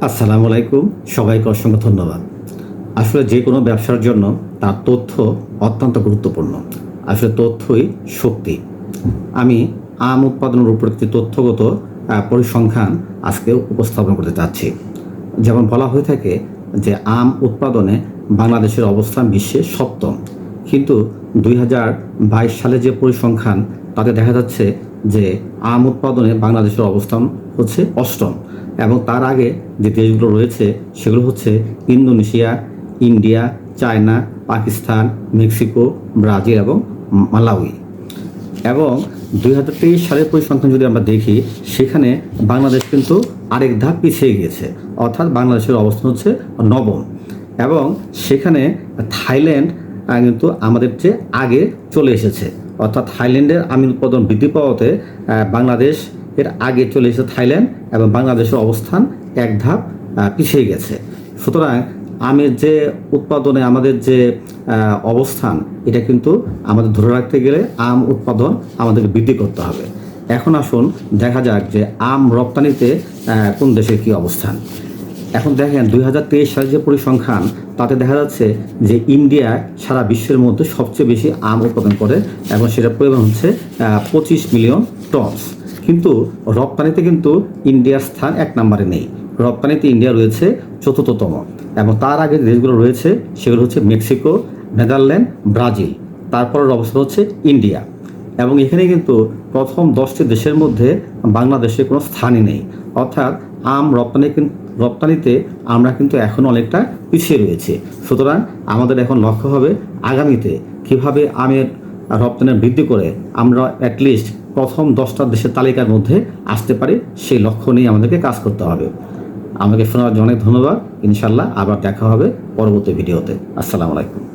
আসসালামু আলাইকুম, সবাইকে অসংখ্য ধন্যবাদ। আসলে যে কোনো ব্যবসার জন্য তার তথ্য অত্যন্ত গুরুত্বপূর্ণ। আসলে তথ্যই শক্তি। আমি আম উৎপাদনের উপর একটি তথ্যগত পরিসংখ্যান আজকে উপস্থাপন করতে চাচ্ছি। যেমন বলা হয়ে থাকে যে আম উৎপাদনে বাংলাদেশের অবস্থান বিশ্বের সপ্তম, কিন্তু 2022 সালে যে পরিসংখ্যান তাতে দেখা যাচ্ছে যে আম উৎপাদনে বাংলাদেশের অবস্থান হচ্ছে অষ্টম, এবং তার আগে যে দেশগুলো রয়েছে সেগুলো হচ্ছে Indonesia, India, China, Pakistan, Mexico, Brazil এবং মালাউই। এবং 2023 সালের পরিসংখ্যান যদি আমরা দেখি, সেখানে বাংলাদেশ কিন্তু আরেক ধাপ পিছিয়ে গিয়েছে, অর্থাৎ বাংলাদেশের অবস্থান হচ্ছে নবম। এবং সেখানে থাইল্যান্ড কিন্তু আমাদের চেয়ে আগে চলে এসেছে, অর্থাৎ থাইল্যান্ডের আমির উৎপাদন বৃদ্ধি পাওয়াতে বাংলাদেশ এর আগে চলে এসেছে থাইল্যান্ড, এবং বাংলাদেশের অবস্থান এক ধাপ পিছিয়ে গেছে। সুতরাং আমের যে উৎপাদনে আমাদের যে অবস্থান, এটা কিন্তু আমাদের ধরে রাখতে গেলে আম উৎপাদন আমাদেরকে বৃদ্ধি করতে হবে। এখন আসুন দেখা যাক যে আম রপ্তানিতে কোন দেশের কী অবস্থান। এখন দেখেন 2023 সালের যে পরিসংখ্যান তাতে দেখা যাচ্ছে যে ইন্ডিয়া সারা বিশ্বের মধ্যে সবচেয়ে বেশি আম উৎপাদন করে, এবং সেটা পরিমাণ হচ্ছে 25 মিলিয়ন টন। কিন্তু রপ্তানিতে কিন্তু ইন্ডিয়ার স্থান এক নম্বরে নেই। রপ্তানিতে ইন্ডিয়া রয়েছে চতুর্থতম, এবং তার আগে দেশগুলো রয়েছে সেগুলো হচ্ছে মেক্সিকো, নেদারল্যান্ড, ব্রাজিল, তারপরের অবস্থা হচ্ছে ইন্ডিয়া। এবং এখানে কিন্তু প্রথম 10টি দেশের মধ্যে বাংলাদেশের কোনো স্থানই নেই, অর্থাৎ আম রপ্তানিতে আমরা কিন্তু এখন অনেকটা পিছিয়ে রয়েছি। সুতরাং আমাদের এখন লক্ষ্য হবে আগামীতে কিভাবে আমের রপ্তানি বৃদ্ধি করে আমরা অ্যাটলিস্ট প্রথম 10টা দেশের তালিকার মধ্যে আসতে পারি, সেই লক্ষ্য নিয়ে আমাদেরকে কাজ করতে হবে। আমাকে শোনার জন্য অনেক ধন্যবাদ। ইনশাল্লাহ আবার দেখা হবে পরবর্তী ভিডিওতে। আসসালামু আলাইকুম।